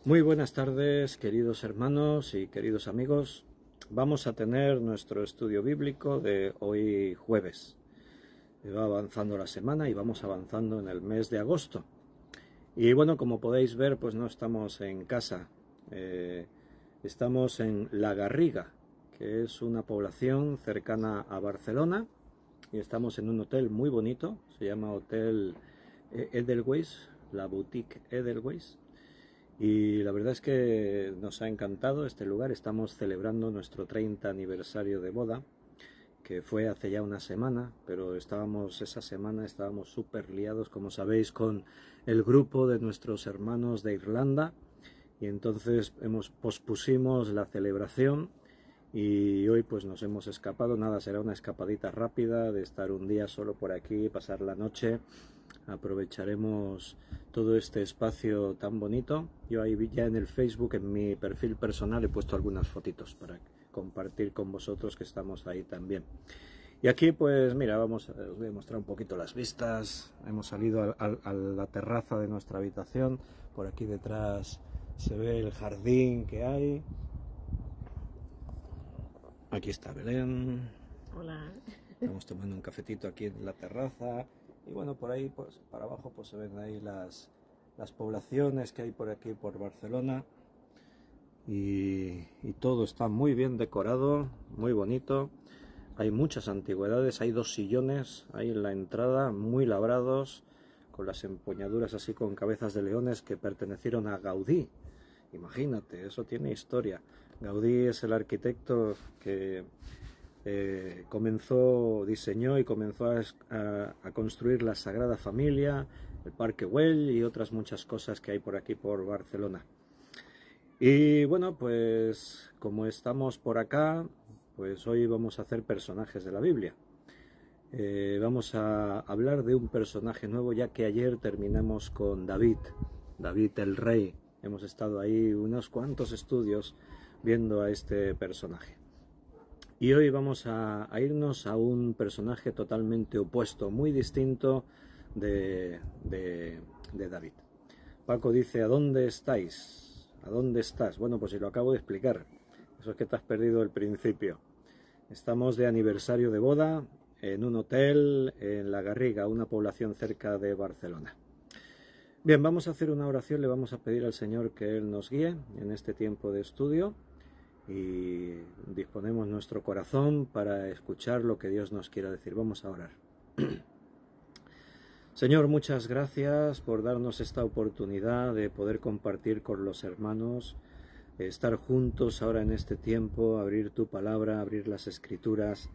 Muy buenas tardes, queridos hermanos y queridos amigos. Vamos a tener nuestro estudio bíblico de hoy jueves. Va avanzando la semana y vamos avanzando en el mes de agosto. Y bueno, como podéis ver, pues no estamos en casa. Estamos en La Garriga, que es una población cercana a Barcelona. Y estamos en un hotel muy bonito. Se llama Hotel Edelweiss, la boutique Edelweiss. Y la verdad es que nos ha encantado este lugar. Estamos celebrando nuestro 30 aniversario de boda, que fue hace ya una semana, pero esa semana estábamos súper liados, como sabéis, con el grupo de nuestros hermanos de Irlanda, y entonces pospusimos la celebración y hoy pues nos hemos escapado. Nada, será una escapadita rápida de estar un día solo por aquí, pasar la noche. Aprovecharemos todo este espacio tan bonito. Yo ahí ya en el Facebook, en mi perfil personal, he puesto algunas fotitos para compartir con vosotros, que estamos ahí también. Y aquí pues mira, os voy a mostrar un poquito las vistas. Hemos salido a la terraza de nuestra habitación. Por aquí detrás se ve el jardín que hay. Aquí está Belén. Hola. Estamos tomando un cafetito aquí en la terraza. Y bueno, por ahí, pues para abajo, pues se ven ahí las poblaciones que hay por aquí, por Barcelona. Y todo está muy bien decorado, muy bonito. Hay muchas antigüedades, hay 2 sillones ahí en la entrada, muy labrados, con las empuñaduras así con cabezas de leones que pertenecieron a Gaudí. Imagínate, eso tiene historia. Gaudí es el arquitecto que diseñó y comenzó a construir la Sagrada Familia, el Parque Güell y otras muchas cosas que hay por aquí, por Barcelona. Y bueno, pues como estamos por acá, pues hoy vamos a hacer personajes de la Biblia. Vamos a hablar de un personaje nuevo, ya que ayer terminamos con David el rey. Hemos estado ahí unos cuantos estudios viendo a este personaje. Y hoy vamos a irnos a un personaje totalmente opuesto, muy distinto de David. Paco dice: ¿a dónde estáis? ¿A dónde estás? Bueno, pues si lo acabo de explicar. Eso es que te has perdido el principio. Estamos de aniversario de boda en un hotel en La Garriga, una población cerca de Barcelona. Bien, vamos a hacer una oración. Le vamos a pedir al Señor que Él nos guíe en este tiempo de estudio, y disponemos nuestro corazón para escuchar lo que Dios nos quiera decir. Vamos a orar. Señor, muchas gracias por darnos esta oportunidad de poder compartir con los hermanos, estar juntos ahora en este tiempo, abrir tu palabra, abrir las escrituras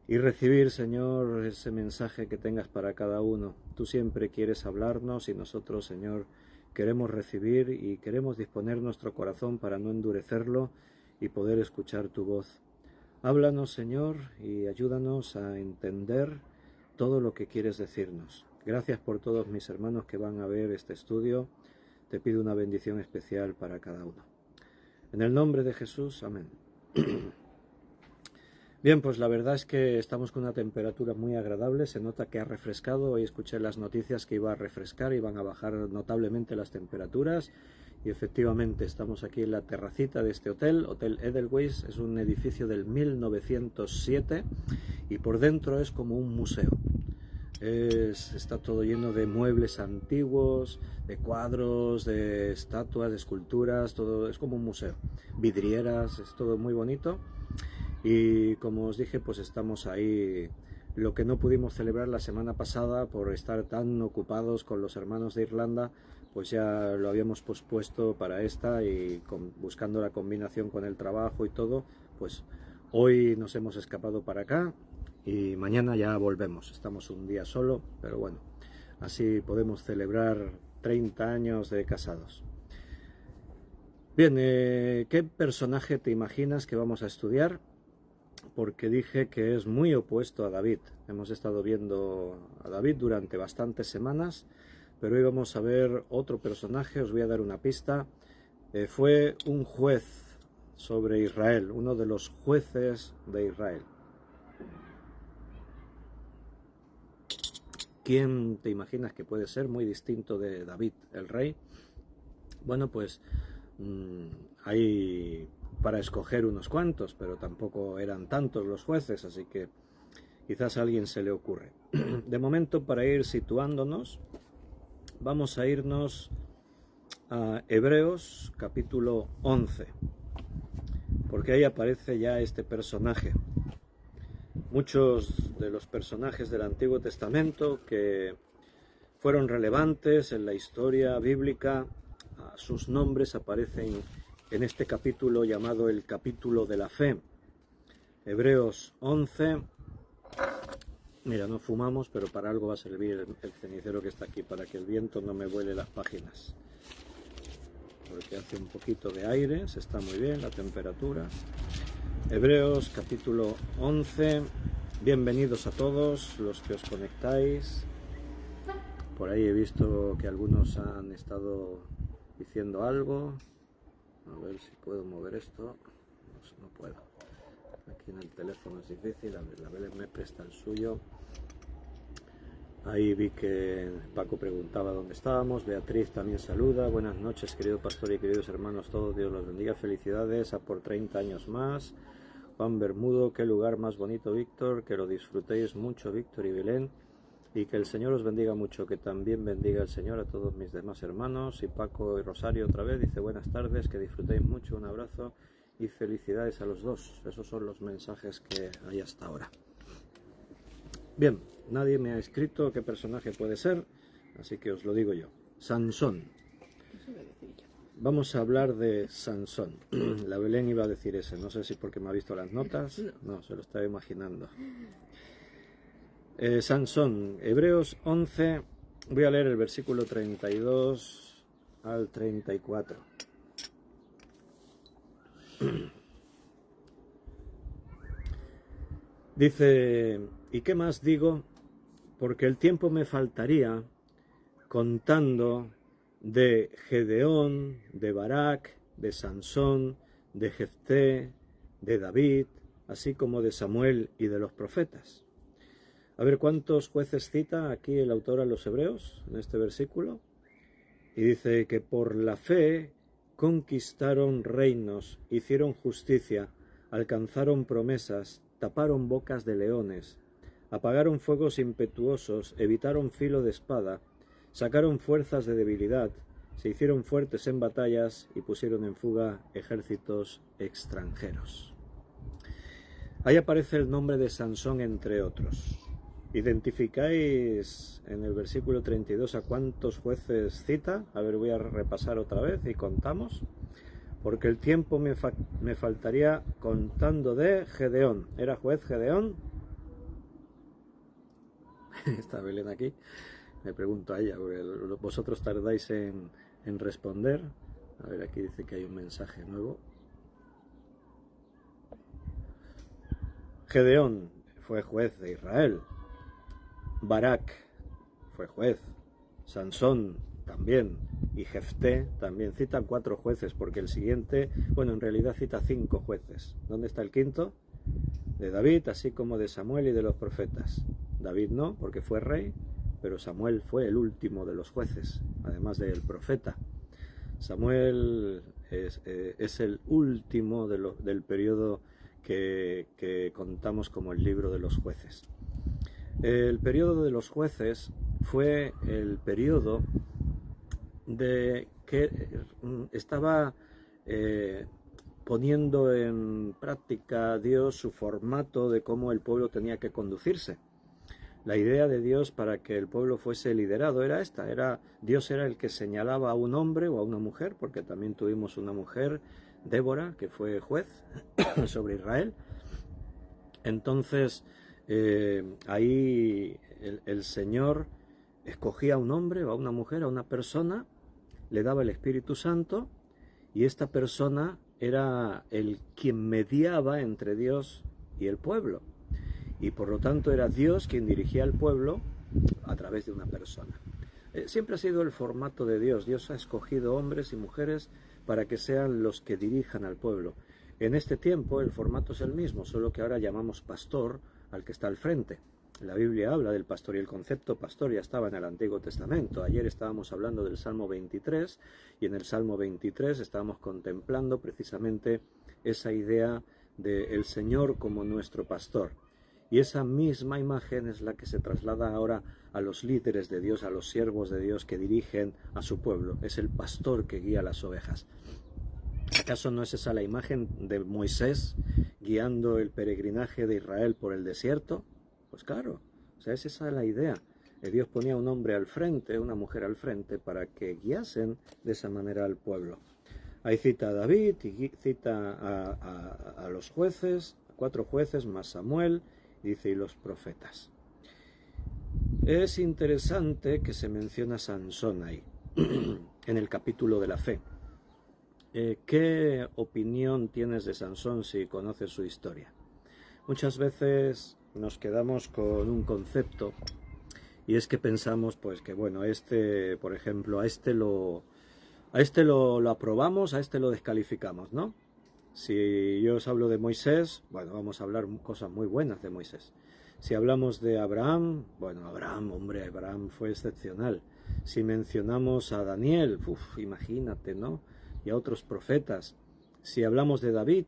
y recibir, Señor, ese mensaje que tengas para cada uno. Tú siempre quieres hablarnos y nosotros, Señor, queremos recibir y queremos disponer nuestro corazón para no endurecerlo y poder escuchar tu voz. Háblanos, Señor, y ayúdanos a entender todo lo que quieres decirnos. Gracias por todos mis hermanos que van a ver este estudio. Te pido una bendición especial para cada uno. En el nombre de Jesús, amén. Bien, pues la verdad es que estamos con una temperatura muy agradable. Se nota que ha refrescado. Hoy escuché las noticias que iba a refrescar, iban a bajar notablemente las temperaturas. Y efectivamente estamos aquí en la terracita de este hotel, Hotel Edelweiss. Es un edificio del 1907 y por dentro es como un museo. Está todo lleno de muebles antiguos, de cuadros, de estatuas, de esculturas, todo es como un museo. Vidrieras, es todo muy bonito. Y como os dije, pues estamos ahí. Lo que no pudimos celebrar la semana pasada por estar tan ocupados con los hermanos de Irlanda, pues ya lo habíamos pospuesto para esta, y buscando la combinación con el trabajo y todo, pues hoy nos hemos escapado para acá y mañana ya volvemos. Estamos un día solo, pero bueno, así podemos celebrar 30 años de casados. Bien, ¿qué personaje te imaginas que vamos a estudiar? Porque dije que es muy opuesto a David. Hemos estado viendo a David durante bastantes semanas, pero hoy vamos a ver otro personaje. Os voy a dar una pista. Fue un juez sobre Israel, uno de los jueces de Israel. ¿Quién te imaginas que puede ser muy distinto de David, el rey? Bueno, pues hay para escoger unos cuantos, pero tampoco eran tantos los jueces, así que quizás a alguien se le ocurre. De momento, para ir situándonos, vamos a irnos a Hebreos capítulo 11, porque ahí aparece ya este personaje. Muchos de los personajes del Antiguo Testamento que fueron relevantes en la historia bíblica, sus nombres aparecen en este capítulo llamado el capítulo de la fe. Hebreos 11. Mira, no fumamos, pero para algo va a servir el cenicero que está aquí, para que el viento no me vuele las páginas. Porque hace un poquito de aire, se está muy bien la temperatura. Hebreos capítulo 11. Bienvenidos a todos los que os conectáis. Por ahí he visto que algunos han estado diciendo algo. A ver si puedo mover esto. No puedo. Aquí en el teléfono es difícil. A ver, la Belén me presta el suyo. Ahí vi que Paco preguntaba dónde estábamos. Beatriz también saluda. Buenas noches, querido pastor y queridos hermanos todos. Dios los bendiga. Felicidades a por 30 años más. Juan Bermudo, qué lugar más bonito, Víctor. Que lo disfrutéis mucho, Víctor y Belén. Y que el Señor os bendiga mucho, que también bendiga el Señor a todos mis demás hermanos. Y Paco y Rosario otra vez dice buenas tardes, que disfrutéis mucho, un abrazo y felicidades a los dos. Esos son los mensajes que hay hasta ahora. Bien, nadie me ha escrito qué personaje puede ser, así que os lo digo yo. Sansón. Vamos a hablar de Sansón. La Belén iba a decir ese, no sé si porque me ha visto las notas. No, se lo estaba imaginando. Sansón, Hebreos 11, voy a leer el versículo 32 al 34. Dice, ¿y qué más digo? Porque el tiempo me faltaría contando de Gedeón, de Barak, de Sansón, de Jefté, de David, así como de Samuel y de los profetas. A ver cuántos jueces cita aquí el autor a los hebreos en este versículo. Y dice que por la fe conquistaron reinos, hicieron justicia, alcanzaron promesas, taparon bocas de leones, apagaron fuegos impetuosos, evitaron filo de espada, sacaron fuerzas de debilidad, se hicieron fuertes en batallas y pusieron en fuga ejércitos extranjeros. Ahí aparece el nombre de Sansón entre otros. ¿Identificáis en el versículo 32 a cuántos jueces cita? A ver, voy a repasar otra vez y contamos. Porque el tiempo me faltaría contando de Gedeón. ¿Era juez Gedeón? Está Belén aquí. Me pregunto a ella, porque vosotros tardáis en responder. A ver, aquí dice que hay un mensaje nuevo. Gedeón fue juez de Israel. Barak fue juez, Sansón también, y Jefté también. Citan 4 jueces, porque el siguiente, bueno, en realidad cita 5 jueces. ¿Dónde está el quinto? De David, así como de Samuel y de los profetas. David no, porque fue rey, pero Samuel fue el último de los jueces, además del profeta. Samuel es el último del periodo que contamos como el libro de los jueces. El periodo de los jueces fue el periodo de que estaba poniendo en práctica Dios su formato de cómo el pueblo tenía que conducirse. La idea de Dios para que el pueblo fuese liderado era esta, Dios era el que señalaba a un hombre o a una mujer, porque también tuvimos una mujer, Débora, que fue juez sobre Israel. Entonces, ahí el Señor escogía a un hombre o a una mujer, a una persona, le daba el Espíritu Santo, y esta persona era quien mediaba entre Dios y el pueblo. Y por lo tanto era Dios quien dirigía al pueblo a través de una persona. Siempre ha sido el formato de Dios. Dios ha escogido hombres y mujeres para que sean los que dirijan al pueblo. En este tiempo el formato es el mismo, solo que ahora llamamos pastor al que está al frente. La Biblia habla del pastor y el concepto pastor ya estaba en el Antiguo Testamento. Ayer estábamos hablando del Salmo 23 y en el Salmo 23 estábamos contemplando precisamente esa idea del Señor como nuestro pastor. Y esa misma imagen es la que se traslada ahora a los líderes de Dios, a los siervos de Dios que dirigen a su pueblo. Es el pastor que guía las ovejas. ¿Acaso no es esa la imagen de Moisés guiando el peregrinaje de Israel por el desierto? Pues claro, o sea, es esa la idea. Dios ponía un hombre al frente, una mujer al frente, para que guiasen de esa manera al pueblo. Ahí cita a David y cita a los jueces, 4 jueces más Samuel, dice, y los profetas. Es interesante que se menciona Sansón ahí, en el capítulo de la fe. ¿Qué opinión tienes de Sansón si conoces su historia? Muchas veces nos quedamos con un concepto y es que pensamos pues que bueno, por ejemplo, a este lo aprobamos, a este lo descalificamos, ¿no? Si yo os hablo de Moisés, bueno, vamos a hablar cosas muy buenas de Moisés. Si hablamos de Abraham, bueno, Abraham fue excepcional. Si mencionamos a Daniel, imagínate, ¿no? Y a otros profetas. Si hablamos de David,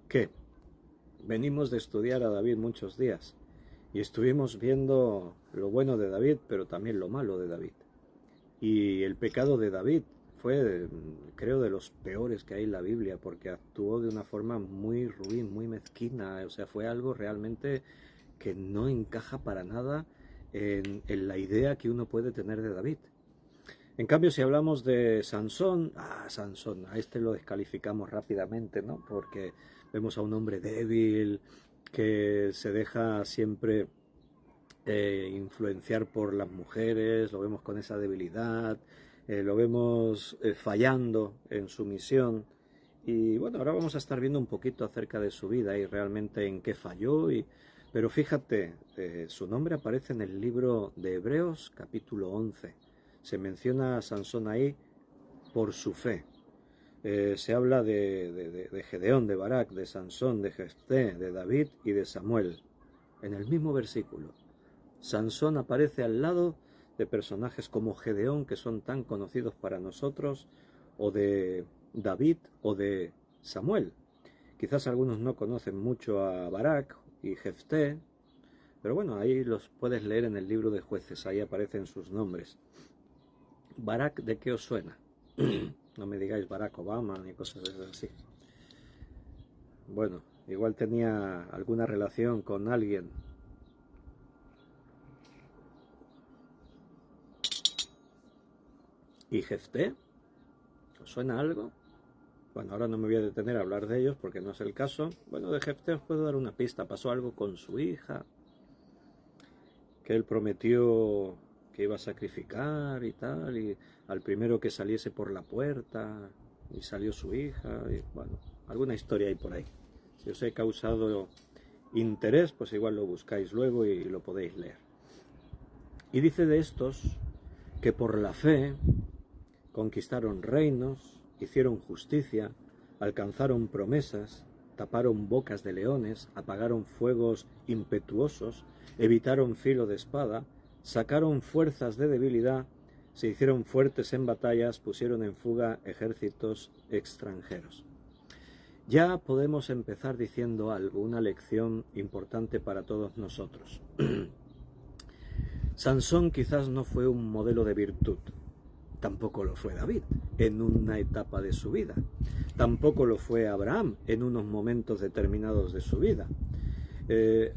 ¿qué? Venimos de estudiar a David muchos días y estuvimos viendo lo bueno de David, pero también lo malo de David. Y el pecado de David fue, creo, de los peores que hay en la Biblia, porque actuó de una forma muy ruin, muy mezquina. O sea, fue algo realmente que no encaja para nada en la idea que uno puede tener de David. En cambio, si hablamos de Sansón, Sansón, a este lo descalificamos rápidamente, ¿no? Porque vemos a un hombre débil, que se deja siempre influenciar por las mujeres, lo vemos con esa debilidad, lo vemos fallando en su misión. Y bueno, ahora vamos a estar viendo un poquito acerca de su vida y realmente en qué falló. Pero fíjate, su nombre aparece en el libro de Hebreos, capítulo 11. Se menciona a Sansón ahí por su fe. Se habla de Gedeón, de Barak, de Sansón, de Jefté, de David y de Samuel. En el mismo versículo. Sansón aparece al lado de personajes como Gedeón, que son tan conocidos para nosotros, o de David o de Samuel. Quizás algunos no conocen mucho a Barak y Jefté, pero bueno, ahí los puedes leer en el libro de Jueces, ahí aparecen sus nombres. Barak, ¿de qué os suena? No me digáis Barack Obama ni cosas así. Bueno, igual tenía alguna relación con alguien. ¿Y Jefté? ¿Os suena algo? Bueno, ahora no me voy a detener a hablar de ellos porque no es el caso. Bueno, de Jefté os puedo dar una pista. Pasó algo con su hija, que él prometió que iba a sacrificar y tal, y al primero que saliese por la puerta, y salió su hija, y bueno, alguna historia hay por ahí. Si os he causado interés, pues igual lo buscáis luego y lo podéis leer. Y dice de estos que por la fe conquistaron reinos, hicieron justicia, alcanzaron promesas, taparon bocas de leones, apagaron fuegos impetuosos, evitaron filo de espada, sacaron fuerzas de debilidad, se hicieron fuertes en batallas, pusieron en fuga ejércitos extranjeros. Ya podemos empezar diciendo algo, una lección importante para todos nosotros. Sansón quizás no fue un modelo de virtud. Tampoco lo fue David en una etapa de su vida. Tampoco lo fue Abraham en unos momentos determinados de su vida.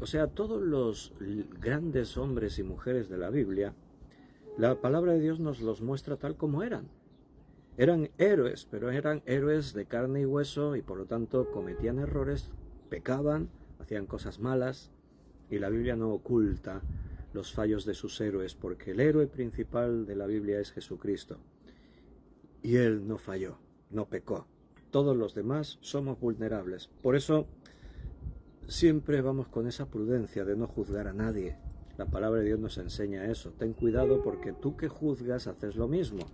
O sea, todos los grandes hombres y mujeres de la Biblia, la palabra de Dios nos los muestra tal como eran. Eran héroes, pero eran héroes de carne y hueso y por lo tanto cometían errores, pecaban, hacían cosas malas, y la Biblia no oculta los fallos de sus héroes, porque el héroe principal de la Biblia es Jesucristo. Y él no falló, no pecó. Todos los demás somos vulnerables. Por eso siempre vamos con esa prudencia de no juzgar a nadie. La palabra de Dios nos enseña eso. Ten cuidado porque tú que juzgas haces lo mismo.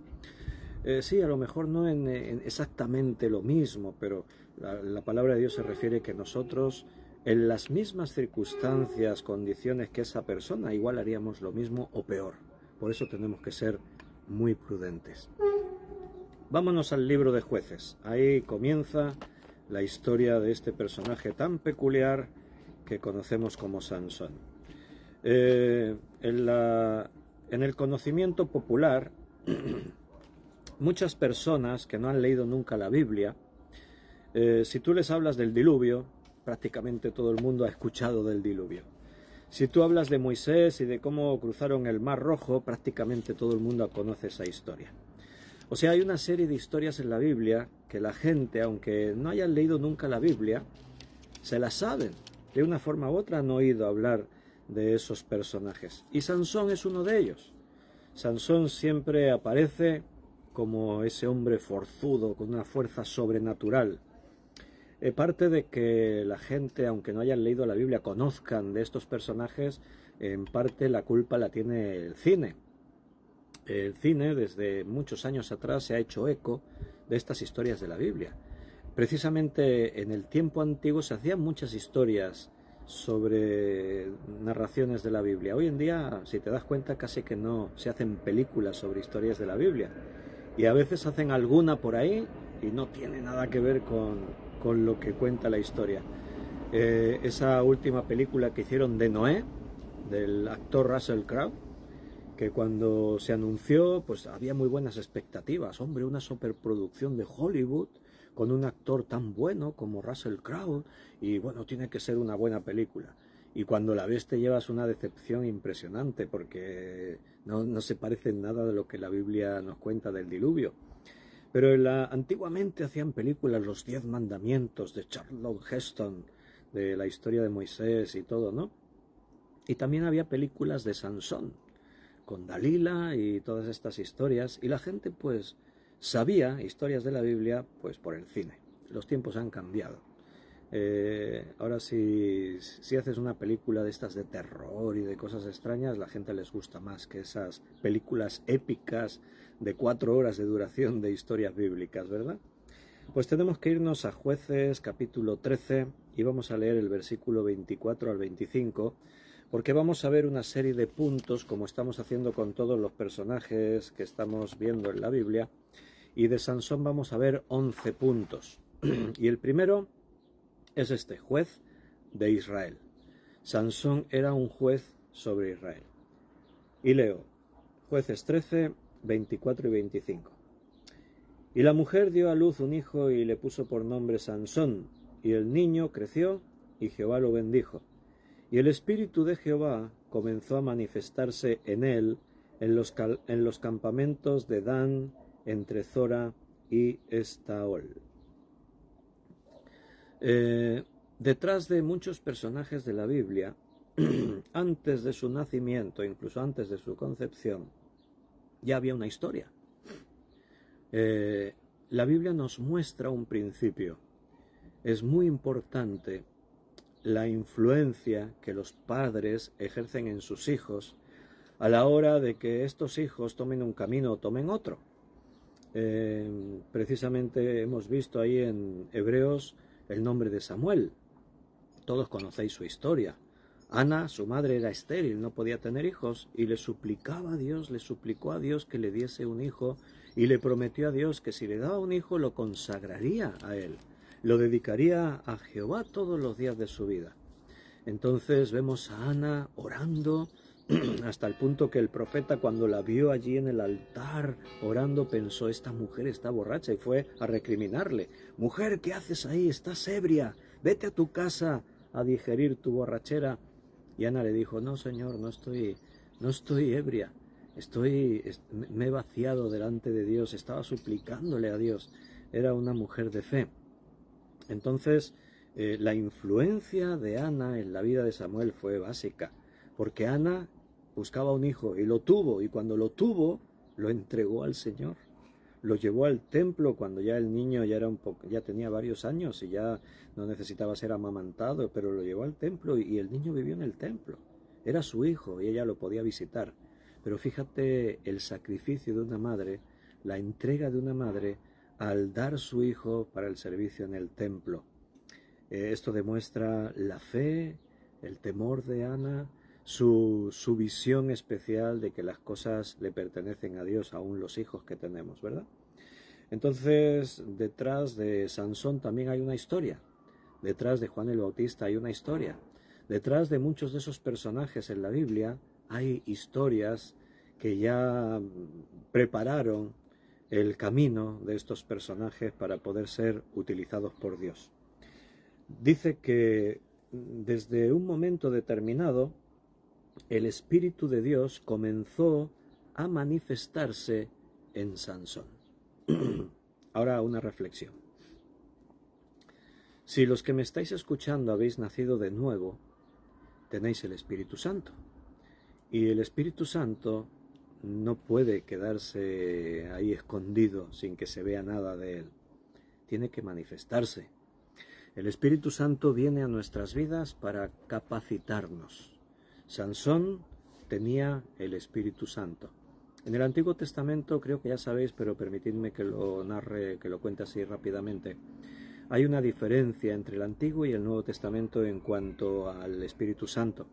Sí, a lo mejor no en exactamente lo mismo, pero la palabra de Dios se refiere que nosotros en las mismas circunstancias, condiciones que esa persona, igual haríamos lo mismo o peor. Por eso tenemos que ser muy prudentes. Vámonos al libro de Jueces. Ahí comienza la historia de este personaje tan peculiar que conocemos como Sansón. En el conocimiento popular, muchas personas que no han leído nunca la Biblia, si tú les hablas del diluvio, prácticamente todo el mundo ha escuchado del diluvio. Si tú hablas de Moisés y de cómo cruzaron el Mar Rojo, prácticamente todo el mundo conoce esa historia. O sea, hay una serie de historias en la Biblia que la gente, aunque no hayan leído nunca la Biblia, se la saben. De una forma u otra han oído hablar de esos personajes. Y Sansón es uno de ellos. Sansón siempre aparece como ese hombre forzudo, con una fuerza sobrenatural. Parte de que la gente, aunque no hayan leído la Biblia, conozcan de estos personajes, en parte la culpa la tiene el cine. El cine desde muchos años atrás se ha hecho eco de estas historias de la Biblia. Precisamente en el tiempo antiguo se hacían muchas historias sobre narraciones de la Biblia. Hoy en día, si te das cuenta, casi que no se hacen películas sobre historias de la Biblia. Y a veces hacen alguna por ahí y no tiene nada que ver con lo que cuenta la historia. Esa última película que hicieron de Noé, del actor Russell Crowe, que cuando se anunció, pues había muy buenas expectativas. Hombre, una superproducción de Hollywood con un actor tan bueno como Russell Crowe, y bueno, tiene que ser una buena película. Y cuando la ves te llevas una decepción impresionante, porque no se parece en nada de lo que la Biblia nos cuenta del diluvio. Pero antiguamente hacían películas, Los 10 Mandamientos, de Charlton Heston, de la historia de Moisés y todo, ¿no? Y también había películas de Sansón, con Dalila y todas estas historias, y la gente pues sabía historias de la Biblia pues por el cine. Los tiempos han cambiado. Ahora si haces una película de estas de terror y de cosas extrañas, la gente les gusta más que esas películas épicas de 4 horas de duración de historias bíblicas, ¿verdad? Pues tenemos que irnos a Jueces capítulo 13 y vamos a leer el versículo 24 al 25, porque vamos a ver una serie de puntos, como estamos haciendo con todos los personajes que estamos viendo en la Biblia, y de Sansón vamos a ver 11 puntos. Y el primero es este, juez de Israel. Sansón era un juez sobre Israel. Y leo, Jueces 13, 24 y 25. Y la mujer dio a luz un hijo y le puso por nombre Sansón, y el niño creció y Jehová lo bendijo. Y el espíritu de Jehová comenzó a manifestarse en él en los campamentos de Dan, entre Zora y Estaol. Detrás de muchos personajes de la Biblia, antes de su nacimiento, incluso antes de su concepción, ya había una historia. La Biblia nos muestra un principio. Es muy importante la influencia que los padres ejercen en sus hijos a la hora de que estos hijos tomen un camino o tomen otro. Precisamente hemos visto ahí en Hebreos el nombre de Samuel. Todos conocéis su historia. Ana, su madre, era estéril, no podía tener hijos, y le suplicaba a Dios, le suplicó a Dios que le diese un hijo, y le prometió a Dios que si le daba un hijo lo consagraría a él, lo dedicaría a Jehová todos los días de su vida. Entonces vemos a Ana orando hasta el punto que el profeta, cuando la vio allí en el altar orando, pensó, esta mujer está borracha, y fue a recriminarle. Mujer, ¿qué haces ahí? Estás ebria, vete a tu casa a digerir tu borrachera. Y Ana le dijo, no, Señor, no estoy ebria, me he vaciado delante de Dios, estaba suplicándole a Dios. Era una mujer de fe. Entonces, la influencia de Ana en la vida de Samuel fue básica, porque Ana buscaba un hijo y lo tuvo, y cuando lo tuvo, lo entregó al Señor. Lo llevó al templo cuando ya el niño ya tenía varios años y ya no necesitaba ser amamantado, pero lo llevó al templo y el niño vivió en el templo. Era su hijo y ella lo podía visitar. Pero fíjate el sacrificio de una madre, la entrega de una madre al dar su hijo para el servicio en el templo. Esto demuestra la fe, el temor de Ana, su visión especial de que las cosas le pertenecen a Dios, aún los hijos que tenemos, ¿verdad? Entonces, detrás de Sansón también hay una historia. Detrás de Juan el Bautista hay una historia. Detrás de muchos de esos personajes en la Biblia hay historias que ya prepararon el camino de estos personajes para poder ser utilizados por Dios. Dice que desde un momento determinado el Espíritu de Dios comenzó a manifestarse en Sansón. Ahora una reflexión. Si los que me estáis escuchando habéis nacido de nuevo, tenéis el Espíritu Santo. Y el Espíritu Santo no puede quedarse ahí escondido sin que se vea nada de él. Tiene que manifestarse. El Espíritu Santo viene a nuestras vidas para capacitarnos. Sansón tenía el Espíritu Santo. En el Antiguo Testamento, creo que ya sabéis, pero permitidme que lo narre, que lo cuente así rápidamente. Hay una diferencia entre el Antiguo y el Nuevo Testamento en cuanto al Espíritu Santo.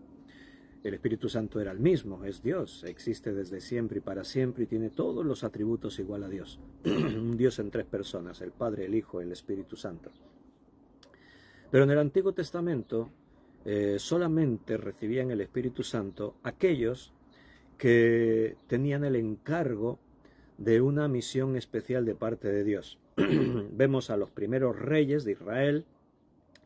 El Espíritu Santo era el mismo, es Dios, existe desde siempre y para siempre y tiene todos los atributos igual a Dios. Un Dios en tres personas, el Padre, el Hijo y el Espíritu Santo. Pero en el Antiguo Testamento solamente recibían el Espíritu Santo aquellos que tenían el encargo de una misión especial de parte de Dios. Vemos a los primeros reyes de Israel,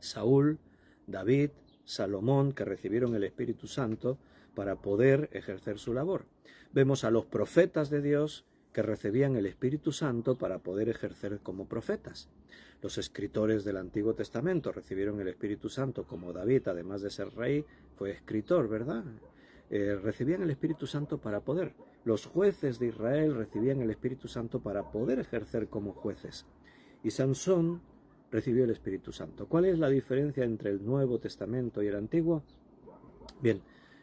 Saúl, David, Salomón, que recibieron el Espíritu Santo para poder ejercer su labor. Vemos a los profetas de Dios que recibían el Espíritu Santo para poder ejercer como profetas. Los escritores del Antiguo Testamento recibieron el Espíritu Santo, como David, además de ser rey, fue escritor, ¿verdad? Recibían el Espíritu Santo para poder. Los jueces de Israel recibían el Espíritu Santo para poder ejercer como jueces. Y Sansón recibió el Espíritu Santo. ¿Cuál es la diferencia entre el Nuevo Testamento y el Antiguo? Bien,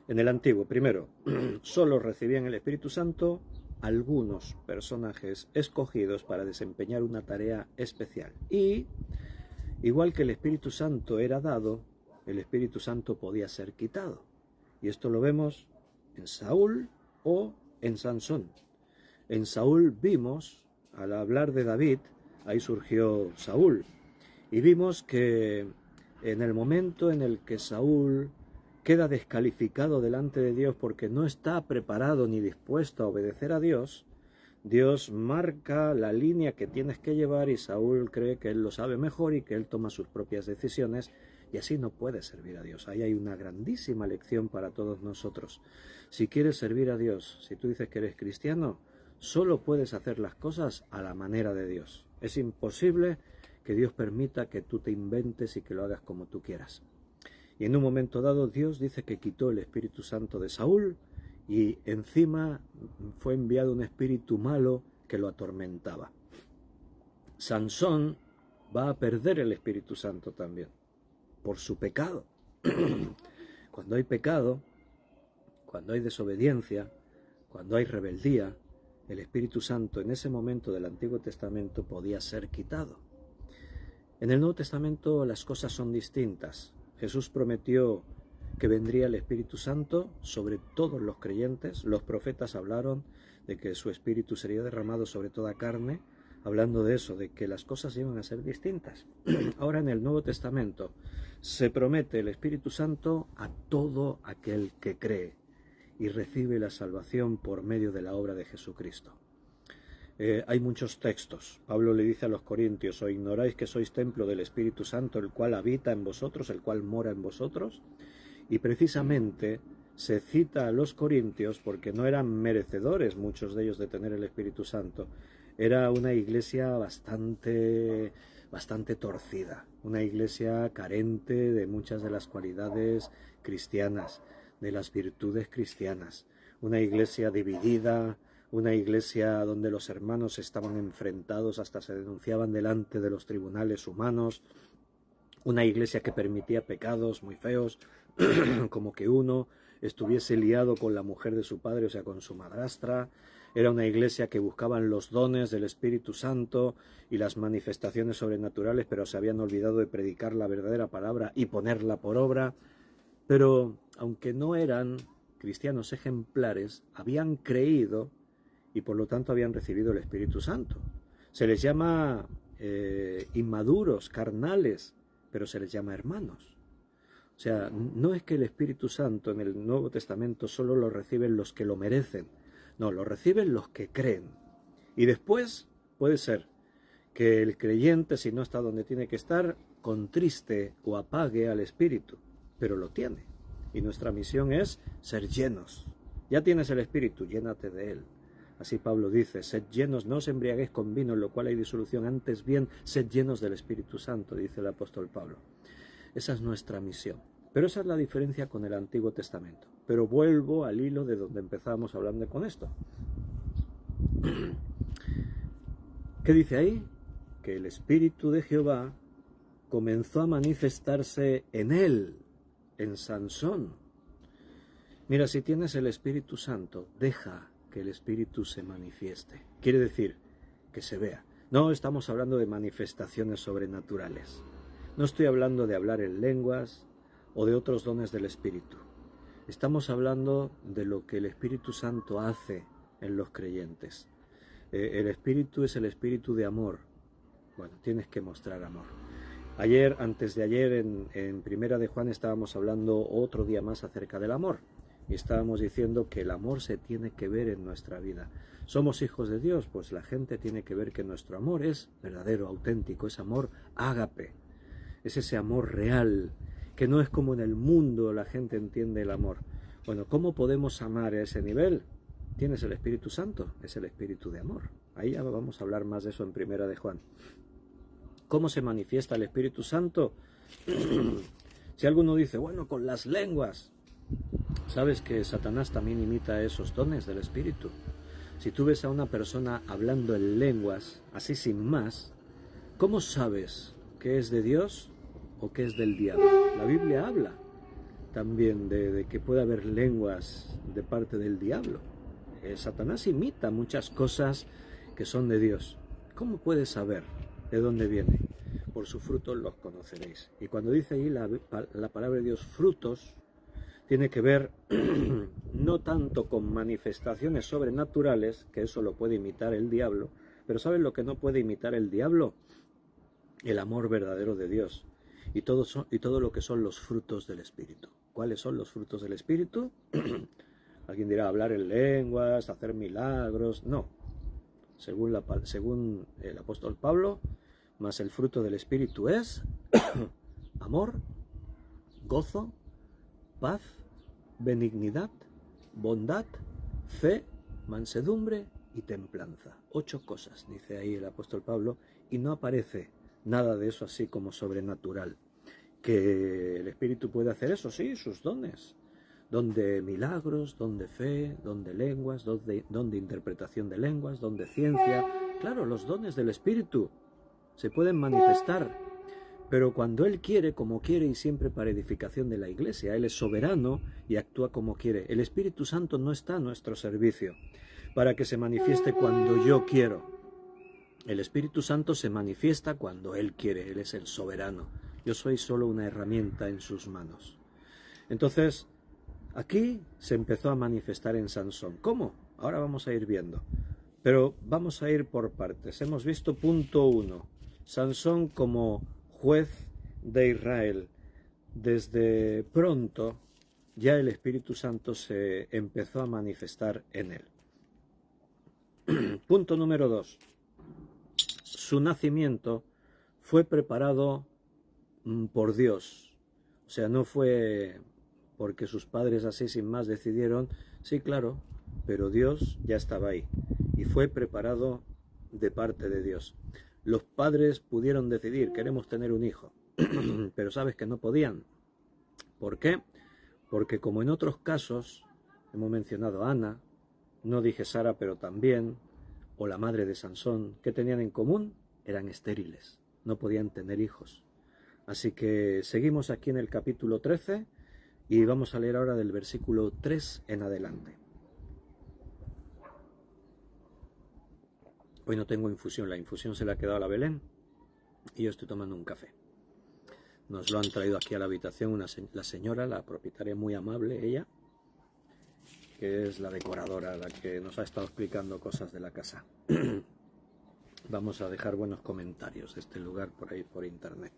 en el Antiguo, primero, solo recibían el Espíritu Santo algunos personajes escogidos para desempeñar una tarea especial. Y, igual que el Espíritu Santo era dado, el Espíritu Santo podía ser quitado. Y esto lo vemos en Saúl o en Sansón. En Saúl vimos, al hablar de David, ahí surgió Saúl. Y vimos que en el momento en el que Saúl queda descalificado delante de Dios porque no está preparado ni dispuesto a obedecer a Dios, Dios marca la línea que tienes que llevar y Saúl cree que él lo sabe mejor y que él toma sus propias decisiones y así no puede servir a Dios. Ahí hay una grandísima lección para todos nosotros. Si quieres servir a Dios, si tú dices que eres cristiano, solo puedes hacer las cosas a la manera de Dios. Es imposible que Dios permita que tú te inventes y que lo hagas como tú quieras. Y en un momento dado Dios dice que quitó el Espíritu Santo de Saúl y encima fue enviado un espíritu malo que lo atormentaba. Sansón va a perder el Espíritu Santo también por su pecado. Cuando hay pecado, cuando hay desobediencia, cuando hay rebeldía, el Espíritu Santo en ese momento del Antiguo Testamento podía ser quitado. En el Nuevo Testamento las cosas son distintas. Jesús prometió que vendría el Espíritu Santo sobre todos los creyentes. Los profetas hablaron de que su Espíritu sería derramado sobre toda carne, hablando de eso, de que las cosas iban a ser distintas. Ahora en el Nuevo Testamento se promete el Espíritu Santo a todo aquel que cree y recibe la salvación por medio de la obra de Jesucristo. Hay muchos textos. Pablo le dice a los corintios: ¿o ignoráis que sois templo del Espíritu Santo, el cual habita en vosotros, el cual mora en vosotros? Y precisamente se cita a los corintios porque no eran merecedores muchos de ellos de tener el Espíritu Santo. Era una iglesia bastante torcida, una iglesia carente de muchas de las cualidades cristianas, de las virtudes cristianas, una iglesia dividida, una iglesia donde los hermanos estaban enfrentados, hasta se denunciaban delante de los tribunales humanos, una iglesia que permitía pecados muy feos, como que uno estuviese liado con la mujer de su padre, o sea, con su madrastra, Era una iglesia que buscaban los dones del Espíritu Santo y las manifestaciones sobrenaturales, pero se habían olvidado de predicar la verdadera palabra y ponerla por obra. Pero aunque no eran cristianos ejemplares, habían creído y por lo tanto habían recibido el Espíritu Santo. Se les llama inmaduros, carnales, pero se les llama hermanos. O sea, no es que el Espíritu Santo en el Nuevo Testamento solo lo reciben los que lo merecen, no, lo reciben los que creen. Y después puede ser que el creyente, si no está donde tiene que estar, contriste o apague al Espíritu, pero lo tiene. Y nuestra misión es ser llenos. Ya tienes el Espíritu, llénate de él. Así Pablo dice, sed llenos, no os embriaguéis con vino, en lo cual hay disolución, antes bien, sed llenos del Espíritu Santo, dice el apóstol Pablo. Esa es nuestra misión. Pero esa es la diferencia con el Antiguo Testamento. Pero vuelvo al hilo de donde empezamos hablando con esto. ¿Qué dice ahí? Que el Espíritu de Jehová comenzó a manifestarse en él, en Sansón. Mira, si tienes el Espíritu Santo, deja que el Espíritu se manifieste. Quiere decir, que se vea. No estamos hablando de manifestaciones sobrenaturales. No estoy hablando de hablar en lenguas o de otros dones del Espíritu. Estamos hablando de lo que el Espíritu Santo hace en los creyentes. El Espíritu es el Espíritu de amor. Bueno, tienes que mostrar amor. Ayer, antes de ayer, en Primera de Juan estábamos hablando otro día más acerca del amor. Y estábamos diciendo que el amor se tiene que ver en nuestra vida. ¿Somos hijos de Dios? Pues la gente tiene que ver que nuestro amor es verdadero, auténtico, es amor ágape. Es ese amor real, que no es como en el mundo la gente entiende el amor. Bueno, ¿cómo podemos amar a ese nivel? Tienes el Espíritu Santo, es el Espíritu de amor. Ahí ya vamos a hablar más de eso en Primera de Juan. ¿Cómo se manifiesta el Espíritu Santo? Si alguno dice, bueno, con las lenguas. ¿Sabes que Satanás también imita esos dones del Espíritu? Si tú ves a una persona hablando en lenguas, así sin más, ¿cómo sabes que es de Dios o que es del diablo? La Biblia habla también de que puede haber lenguas de parte del diablo. Satanás imita muchas cosas que son de Dios. ¿Cómo puedes saber de dónde viene? Por sus frutos los conoceréis. Y cuando dice ahí la palabra de Dios, frutos, tiene que ver no tanto con manifestaciones sobrenaturales, que eso lo puede imitar el diablo, pero ¿sabes lo que no puede imitar el diablo? El amor verdadero de Dios y todo lo que son los frutos del Espíritu. ¿Cuáles son los frutos del Espíritu? Alguien dirá hablar en lenguas, hacer milagros. No. Según el apóstol Pablo, más el fruto del Espíritu es amor, gozo, paz, benignidad, bondad, fe, mansedumbre y templanza. 8 cosas, dice ahí el apóstol Pablo, y no aparece nada de eso así como sobrenatural. Que el Espíritu puede hacer eso, sí, sus dones. Don de milagros, don de fe, don de lenguas, don de interpretación de lenguas, don de ciencia. Claro, los dones del Espíritu se pueden manifestar, pero cuando Él quiere, como quiere y siempre para edificación de la Iglesia. Él es soberano y actúa como quiere. El Espíritu Santo no está a nuestro servicio para que se manifieste cuando yo quiero. El Espíritu Santo se manifiesta cuando Él quiere. Él es el soberano. Yo soy solo una herramienta en sus manos. Entonces, aquí se empezó a manifestar en Sansón. ¿Cómo? Ahora vamos a ir viendo. Pero vamos a ir por partes. Hemos visto punto 1. Sansón como juez de Israel. Desde pronto ya el Espíritu Santo se empezó a manifestar en él. Punto número 2. Su nacimiento fue preparado por Dios. O sea, no fue porque sus padres así sin más decidieron, sí, claro, pero Dios ya estaba ahí y fue preparado de parte de Dios. Los padres pudieron decidir, queremos tener un hijo, pero sabes que no podían. ¿Por qué? Porque como en otros casos, hemos mencionado a Ana, no dije Sara, pero también, o la madre de Sansón, ¿qué tenían en común? Eran estériles, no podían tener hijos. Así que seguimos aquí en el capítulo 13 y vamos a leer ahora del versículo 3 en adelante. Hoy no tengo infusión, la infusión se la ha quedado a la Belén y yo estoy tomando un café. Nos lo han traído aquí a la habitación la señora, la propietaria, muy amable, ella, que es la decoradora, la que nos ha estado explicando cosas de la casa. Vamos a dejar buenos comentarios de este lugar por ahí por internet.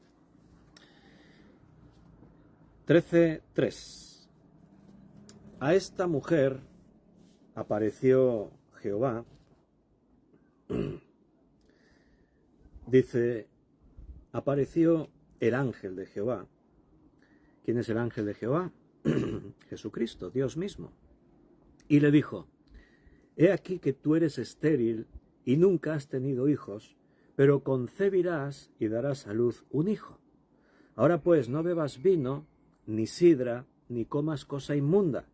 13:3. A esta mujer apareció Jehová. Dice, apareció el ángel de Jehová. ¿Quién es el ángel de Jehová? Jesucristo, Dios mismo. Y le dijo, he aquí que tú eres estéril y nunca has tenido hijos, pero concebirás y darás a luz un hijo. Ahora pues no bebas vino, ni sidra, ni comas cosa inmunda,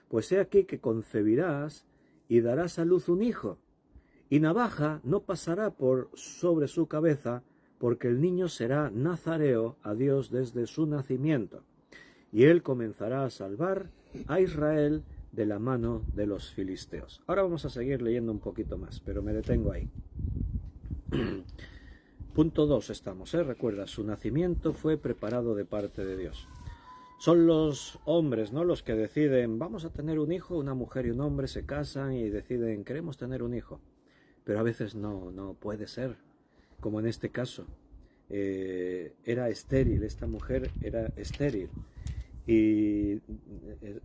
pues he aquí que concebirás y darás a luz un hijo, y navaja no pasará por sobre su cabeza, porque el niño será nazareo a Dios desde su nacimiento, y él comenzará a salvar a Israel de la mano de los filisteos. Ahora vamos a seguir leyendo un poquito más, pero me detengo ahí. Punto 2 estamos, recuerda, su nacimiento fue preparado de parte de Dios. Son los hombres, ¿no?, los que deciden, vamos a tener un hijo, una mujer y un hombre se casan y deciden, queremos tener un hijo. Pero a veces no puede ser, como en este caso. Era estéril, esta mujer era estéril. Y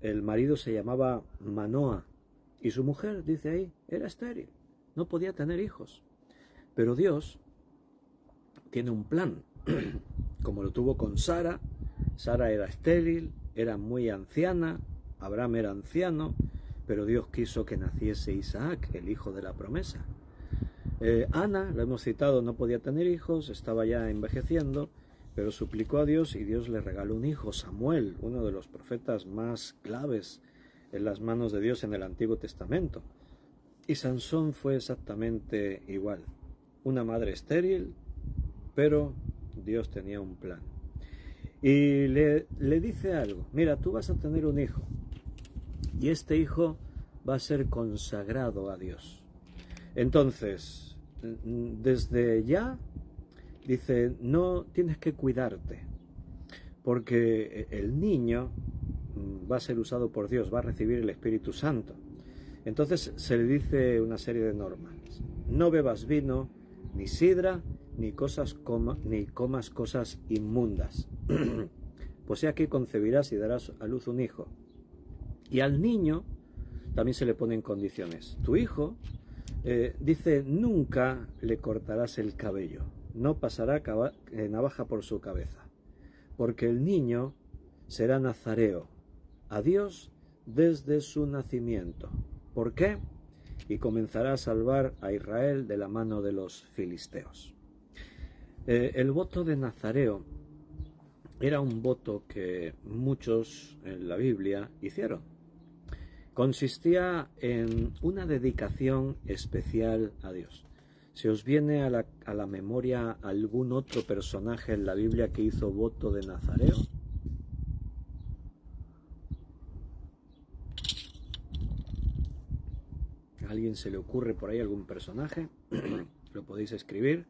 el marido se llamaba Manoa. Y su mujer, dice ahí, era estéril. No podía tener hijos. Pero Dios tiene un plan. Como lo tuvo con Sara. Sara era estéril, era muy anciana. Abraham era anciano. Pero Dios quiso que naciese Isaac, el hijo de la promesa. Ana, lo hemos citado, no podía tener hijos, estaba ya envejeciendo, pero suplicó a Dios y Dios le regaló un hijo, Samuel, uno de los profetas más claves en las manos de Dios en el Antiguo Testamento. Y Sansón fue exactamente igual, una madre estéril, pero Dios tenía un plan. Y le dice algo, mira, tú vas a tener un hijo, y este hijo va a ser consagrado a Dios. Entonces, desde ya, dice, no tienes que cuidarte, porque el niño va a ser usado por Dios, va a recibir el Espíritu Santo. Entonces se le dice una serie de normas. No bebas vino, ni sidra, ni comas cosas inmundas. Pues he aquí concebirás y darás a luz un hijo. Y al niño también se le ponen condiciones. Tu hijo, dice, nunca le cortarás el cabello, no pasará navaja por su cabeza, porque el niño será nazareo a Dios desde su nacimiento. ¿Por qué? Y comenzará a salvar a Israel de la mano de los filisteos. El voto de nazareo era un voto que muchos en la Biblia hicieron. Consistía en una dedicación especial a Dios. ¿Se os viene a la memoria algún otro personaje en la Biblia que hizo voto de nazareo? ¿A alguien se le ocurre por ahí algún personaje? Lo podéis escribir.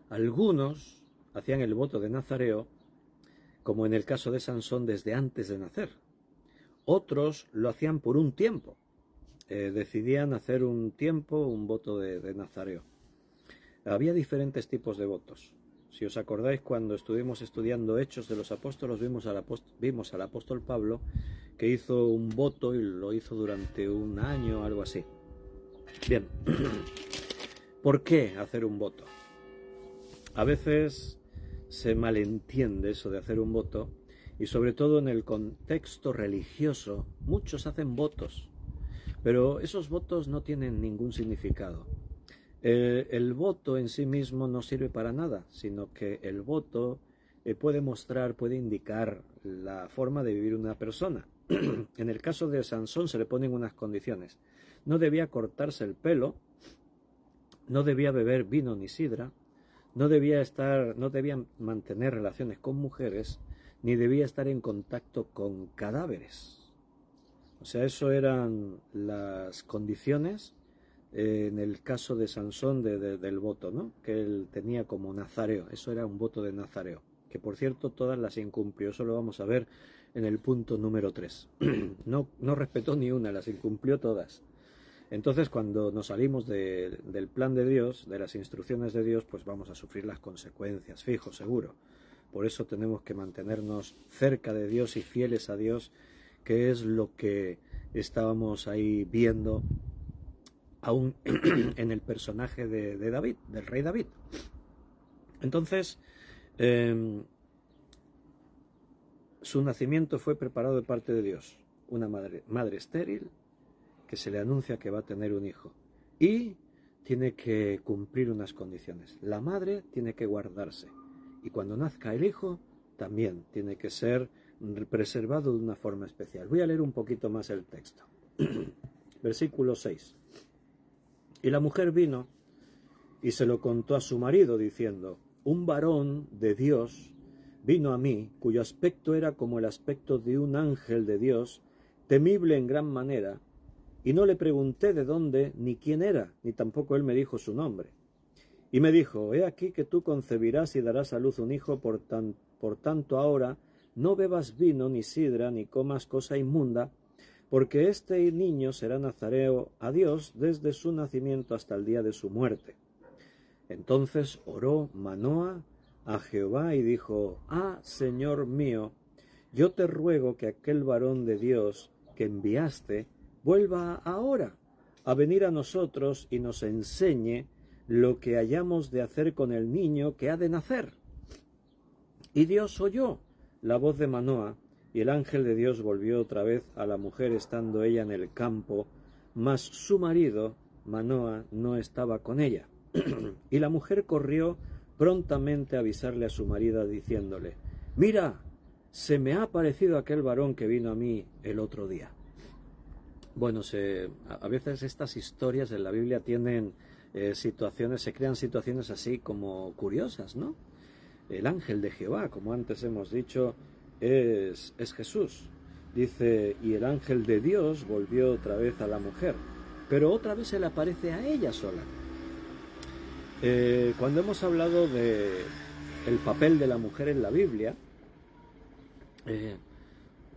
Algunos hacían el voto de nazareo, como en el caso de Sansón, desde antes de nacer. Otros lo hacían por un tiempo. Decidían hacer un tiempo, un voto de nazareo. Había diferentes tipos de votos. Si os acordáis, cuando estuvimos estudiando Hechos de los Apóstoles, vimos al apóstol Pablo, que hizo un voto y lo hizo durante un año, algo así. Bien, ¿por qué hacer un voto? A veces se malentiende eso de hacer un voto, y sobre todo en el contexto religioso, muchos hacen votos, pero esos votos no tienen ningún significado. El voto en sí mismo no sirve para nada, sino que el voto puede mostrar, puede indicar la forma de vivir una persona. En el caso de Sansón se le ponen unas condiciones. No debía cortarse el pelo, no debía beber vino ni sidra, no debía mantener relaciones con mujeres, ni debía estar en contacto con cadáveres. O sea, eso eran las condiciones en el caso de Sansón del voto, ¿no? Que él tenía como nazareo, eso era un voto de nazareo, que por cierto todas las incumplió, eso lo vamos a ver en el punto número 3. No respetó ni una, las incumplió todas. Entonces, cuando nos salimos del plan de Dios, de las instrucciones de Dios, pues vamos a sufrir las consecuencias, fijo, seguro. Por eso tenemos que mantenernos cerca de Dios y fieles a Dios, que es lo que estábamos ahí viendo aún en el personaje de David, del rey David. Entonces, su nacimiento fue preparado de parte de Dios. Una madre estéril, que se le anuncia que va a tener un hijo y tiene que cumplir unas condiciones. La madre tiene que guardarse y cuando nazca el hijo también tiene que ser preservado de una forma especial. Voy a leer un poquito más el texto. Versículo 6. Y la mujer vino y se lo contó a su marido diciendo: un varón de Dios vino a mí, cuyo aspecto era como el aspecto de un ángel de Dios, temible en gran manera. Y no le pregunté de dónde, ni quién era, ni tampoco él me dijo su nombre. Y me dijo: he aquí que tú concebirás y darás a luz un hijo, por tanto ahora no bebas vino, ni sidra, ni comas cosa inmunda, porque este niño será nazareo a Dios desde su nacimiento hasta el día de su muerte. Entonces oró Manoa a Jehová y dijo: ah, Señor mío, yo te ruego que aquel varón de Dios que enviaste vuelva ahora a venir a nosotros y nos enseñe lo que hayamos de hacer con el niño que ha de nacer. Y Dios oyó la voz de Manoa, y el ángel de Dios volvió otra vez a la mujer estando ella en el campo, mas su marido, Manoa, no estaba con ella. Y la mujer corrió prontamente a avisarle a su marido, diciéndole: mira, se me ha aparecido aquel varón que vino a mí el otro día. Bueno, a veces estas historias en la Biblia tienen situaciones, se crean situaciones así como curiosas, ¿no? El ángel de Jehová, como antes hemos dicho, es Jesús. Dice: y el ángel de Dios volvió otra vez a la mujer, pero otra vez se le aparece a ella sola. Cuando hemos hablado de el papel de la mujer en la Biblia,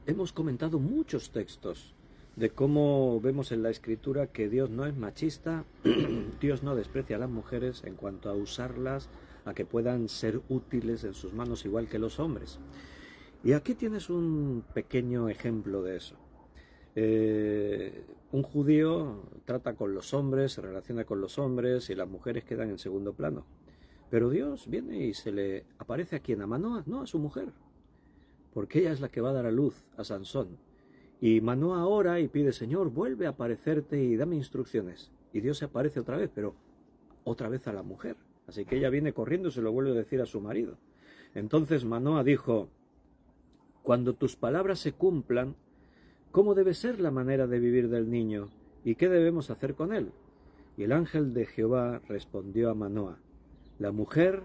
hemos comentado muchos textos de cómo vemos en la Escritura que Dios no es machista, Dios no desprecia a las mujeres en cuanto a usarlas, a que puedan ser útiles en sus manos igual que los hombres. Y aquí tienes un pequeño ejemplo de eso. Un judío trata con los hombres, se relaciona con los hombres y las mujeres quedan en segundo plano. Pero Dios viene y se le aparece a quien, a Manoa, no a su mujer, porque ella es la que va a dar a luz a Sansón. Y Manoa ora y pide: Señor, vuelve a aparecerte y dame instrucciones. Y Dios se aparece otra vez, pero otra vez a la mujer. Así que ella viene corriendo y se lo vuelve a decir a su marido. Entonces Manoa dijo: cuando tus palabras se cumplan, ¿cómo debe ser la manera de vivir del niño? ¿Y qué debemos hacer con él? Y el ángel de Jehová respondió a Manoa: la mujer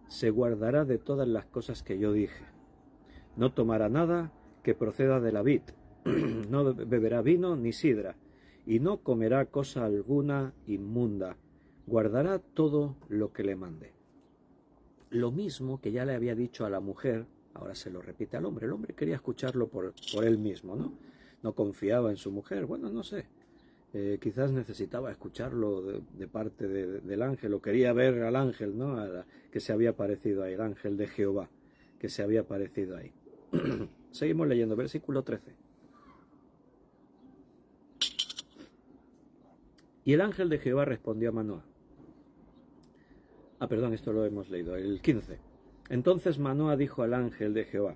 se guardará de todas las cosas que yo dije. No tomará nada que proceda de la vid, no beberá vino ni sidra, y no comerá cosa alguna inmunda, guardará todo lo que le mande. Lo mismo que ya le había dicho a la mujer, ahora se lo repite al hombre. El hombre quería escucharlo por él mismo, ¿no? No confiaba en su mujer, bueno, no sé. Quizás necesitaba escucharlo de parte del ángel, o quería ver al ángel, ¿no? Que se había aparecido ahí, el ángel de Jehová, que se había aparecido ahí. Seguimos leyendo, versículo 13. Y el ángel de Jehová respondió a Manoa. Perdón, esto lo hemos leído, el 15. Entonces Manoa dijo al ángel de Jehová: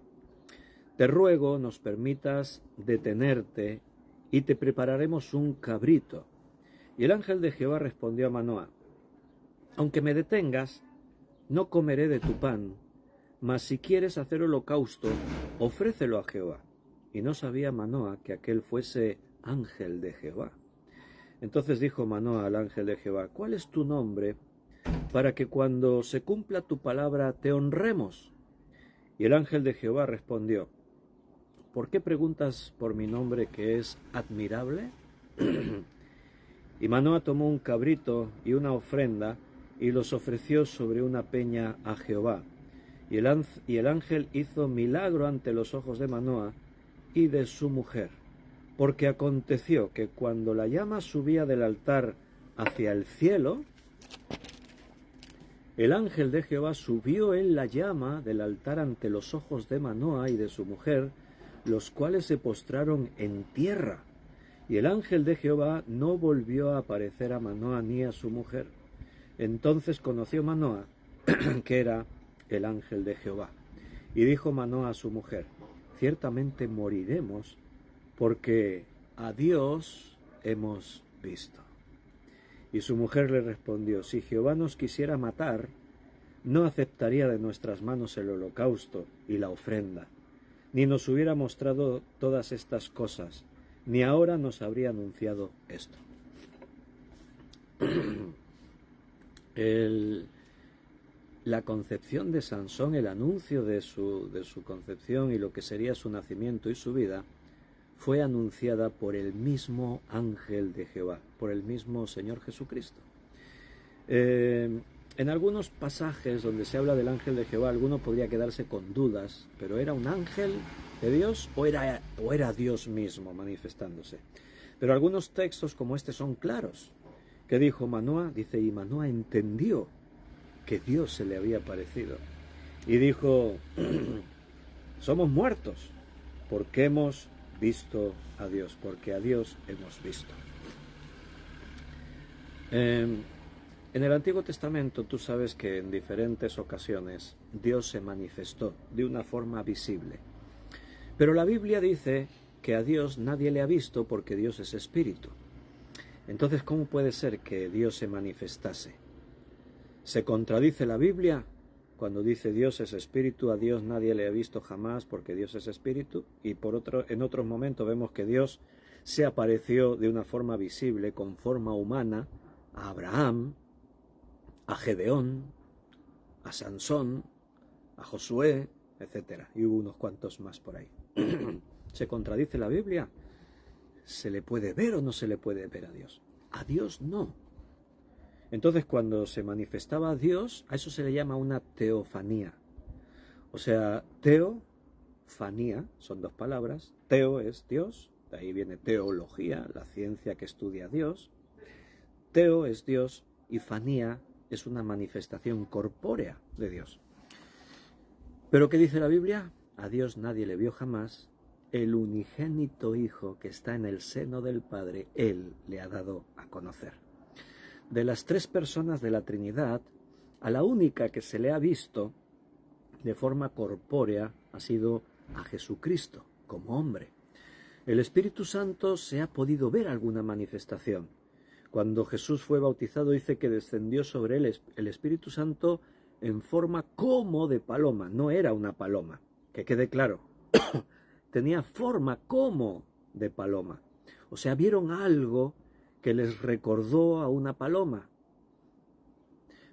te ruego nos permitas detenerte y te prepararemos un cabrito. Y el ángel de Jehová respondió a Manoa: aunque me detengas, no comeré de tu pan, mas si quieres hacer holocausto, ofrécelo a Jehová. Y no sabía Manoa que aquel fuese ángel de Jehová. Entonces dijo Manoa al ángel de Jehová: ¿cuál es tu nombre, para que cuando se cumpla tu palabra te honremos? Y el ángel de Jehová respondió: ¿por qué preguntas por mi nombre, que es admirable? Y Manoah tomó un cabrito y una ofrenda y los ofreció sobre una peña a Jehová. Y el ángel hizo milagro ante los ojos de Manoah y de su mujer, porque aconteció que cuando la llama subía del altar hacia el cielo, el ángel de Jehová subió en la llama del altar ante los ojos de Manoah y de su mujer, los cuales se postraron en tierra. Y el ángel de Jehová no volvió a aparecer a Manoah ni a su mujer. Entonces conoció Manoah que era el ángel de Jehová. Y dijo Manoah a su mujer: ciertamente moriremos, porque a Dios hemos visto. Y su mujer le respondió: si Jehová nos quisiera matar, no aceptaría de nuestras manos el holocausto y la ofrenda, ni nos hubiera mostrado todas estas cosas, ni ahora nos habría anunciado esto. La concepción de Sansón, el anuncio de su concepción y lo que sería su nacimiento y su vida, fue anunciada por el mismo ángel de Jehová, por el mismo Señor Jesucristo. En algunos pasajes donde se habla del ángel de Jehová, alguno podría quedarse con dudas, pero ¿era un ángel de Dios o era Dios mismo manifestándose? Pero algunos textos como este son claros. ¿Qué dijo Manoah? Dice: y Manoah entendió que Dios se le había aparecido y dijo: somos muertos porque hemos visto a Dios, porque a Dios hemos visto. En el Antiguo Testamento tú sabes que en diferentes ocasiones Dios se manifestó de una forma visible, pero la Biblia dice que a Dios nadie le ha visto porque Dios es espíritu. Entonces, ¿cómo puede ser que Dios se manifestase? ¿Se contradice la Biblia cuando dice Dios es espíritu, a Dios nadie le ha visto jamás porque Dios es espíritu? Y en otros momentos vemos que Dios se apareció de una forma visible, con forma humana, a Abraham, a Gedeón, a Sansón, a Josué, etc. Y hubo unos cuantos más por ahí. ¿Se contradice la Biblia? ¿Se le puede ver o no se le puede ver a Dios? A Dios no. Entonces, cuando se manifestaba a Dios, a eso se le llama una teofanía. O sea, teofanía, son dos palabras. Teo es Dios, de ahí viene teología, la ciencia que estudia a Dios. Teo es Dios y fanía es una manifestación corpórea de Dios. ¿Pero qué dice la Biblia? A Dios nadie le vio jamás. El unigénito Hijo que está en el seno del Padre, Él le ha dado a conocer. De las tres personas de la Trinidad, a la única que se le ha visto de forma corpórea ha sido a Jesucristo, como hombre. El Espíritu Santo se ha podido ver alguna manifestación. Cuando Jesús fue bautizado, dice que descendió sobre él el Espíritu Santo en forma como de paloma. No era una paloma, que quede claro. Tenía forma como de paloma. O sea, vieron algo que les recordó a una paloma.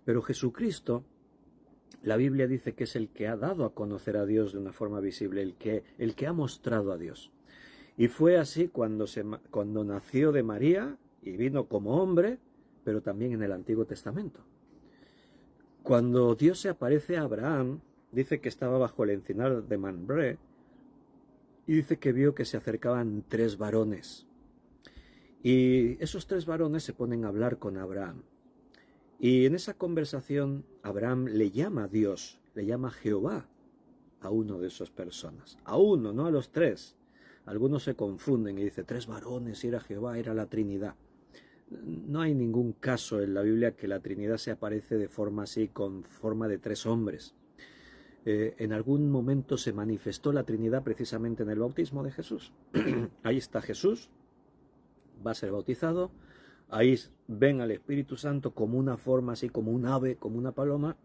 Pero Jesucristo, la Biblia dice que es el que ha dado a conocer a Dios de una forma visible, el que ha mostrado a Dios. Y fue así cuando nació de María y vino como hombre, pero también en el Antiguo Testamento. Cuando Dios se aparece a Abraham, dice que estaba bajo el encinar de Mambré y dice que vio que se acercaban 3 varones. Y esos 3 varones se ponen a hablar con Abraham. Y en esa conversación Abraham le llama a Dios, le llama Jehová a uno de esas personas. A uno, no a los 3. Algunos se confunden y dicen 3 varones, y era Jehová, era la Trinidad. No hay ningún caso en la Biblia que la Trinidad se aparece de forma así, con forma de 3 hombres. En algún momento se manifestó la Trinidad precisamente en el bautismo de Jesús. Ahí está Jesús, va a ser bautizado, ahí ven al Espíritu Santo como una forma así, como un ave, como una paloma,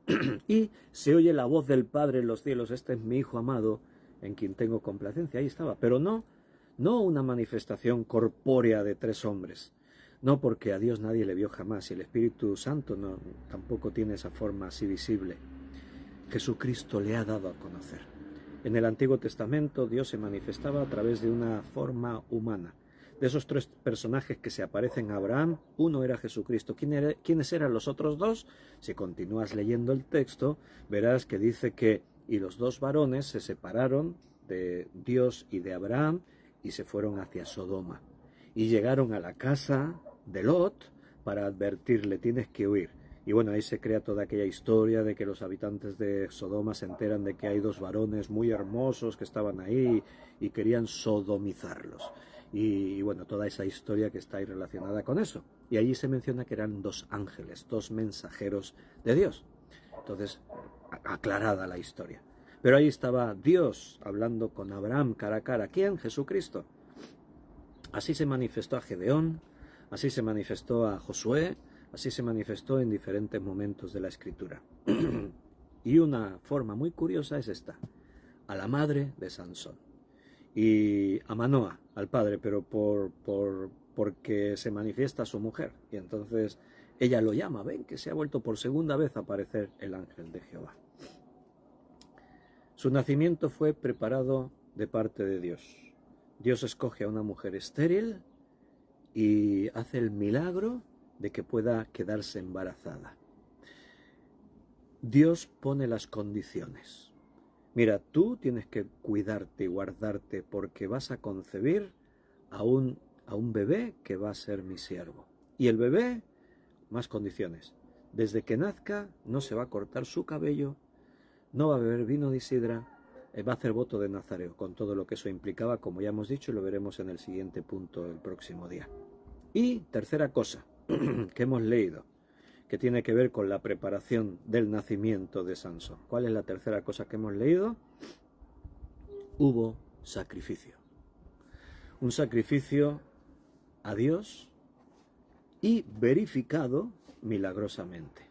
y se oye la voz del Padre en los cielos: este es mi Hijo amado, en quien tengo complacencia. Ahí estaba, pero no una manifestación corpórea de 3 hombres, no, porque a Dios nadie le vio jamás, y el Espíritu Santo tampoco tiene esa forma así visible. Jesucristo le ha dado a conocer. En el Antiguo Testamento Dios se manifestaba a través de una forma humana. De esos tres personajes que se aparecen a Abraham, uno era Jesucristo. ¿Quiénes eran los otros dos? Si continúas leyendo el texto, verás que dice que y los dos varones se separaron de Dios y de Abraham y se fueron hacia Sodoma. Y llegaron a la casa de Lot para advertirle, tienes que huir. Y bueno, ahí se crea toda aquella historia de que los habitantes de Sodoma se enteran de que hay dos varones muy hermosos que estaban ahí y querían sodomizarlos. Y bueno, toda esa historia que está ahí relacionada con eso. Y allí se menciona que eran dos ángeles, dos mensajeros de Dios. Entonces, aclarada la historia. Pero ahí estaba Dios hablando con Abraham cara a cara. ¿Quién? Jesucristo. Así se manifestó a Gedeón, así se manifestó a Josué, así se manifestó en diferentes momentos de la Escritura. Y una forma muy curiosa es esta, a la madre de Sansón. Y a Manoa, al padre, pero porque se manifiesta a su mujer. Y entonces ella lo llama, ven que se ha vuelto por segunda vez a aparecer el ángel de Jehová. Su nacimiento fue preparado de parte de Dios. Dios escoge a una mujer estéril y hace el milagro de que pueda quedarse embarazada. Dios pone las condiciones. Mira, tú tienes que cuidarte y guardarte porque vas a concebir a un bebé que va a ser mi siervo. Y el bebé, más condiciones. Desde que nazca no se va a cortar su cabello, no va a beber vino de sidra, va a hacer voto de Nazareo, con todo lo que eso implicaba, como ya hemos dicho, y lo veremos en el siguiente punto el próximo día. Y tercera cosa que hemos leído, que tiene que ver con la preparación del nacimiento de Sansón. ¿Cuál es la tercera cosa que hemos leído? Hubo sacrificio. Un sacrificio a Dios y verificado milagrosamente.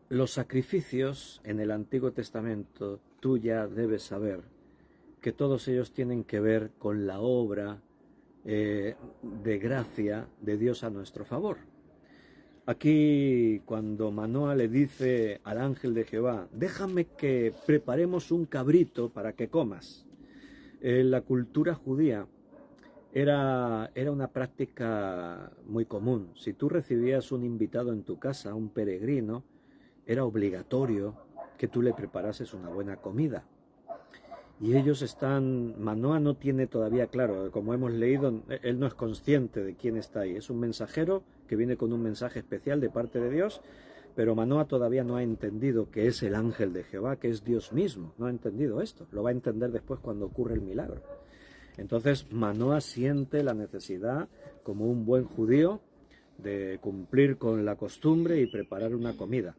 Los sacrificios en el Antiguo Testamento, tú ya debes saber que todos ellos tienen que ver con la obra de gracia de Dios a nuestro favor. Aquí, cuando Manoa le dice al ángel de Jehová, déjame que preparemos un cabrito para que comas. La cultura judía era una práctica muy común. Si tú recibías un invitado en tu casa, un peregrino, era obligatorio que tú le preparases una buena comida. Y ellos Manoa no tiene todavía claro, como hemos leído, él no es consciente de quién está ahí. Es un mensajero que viene con un mensaje especial de parte de Dios, pero Manoa todavía no ha entendido que es el ángel de Jehová, que es Dios mismo. No ha entendido esto. Lo va a entender después cuando ocurre el milagro. Entonces Manoa siente la necesidad, como un buen judío, de cumplir con la costumbre y preparar una comida.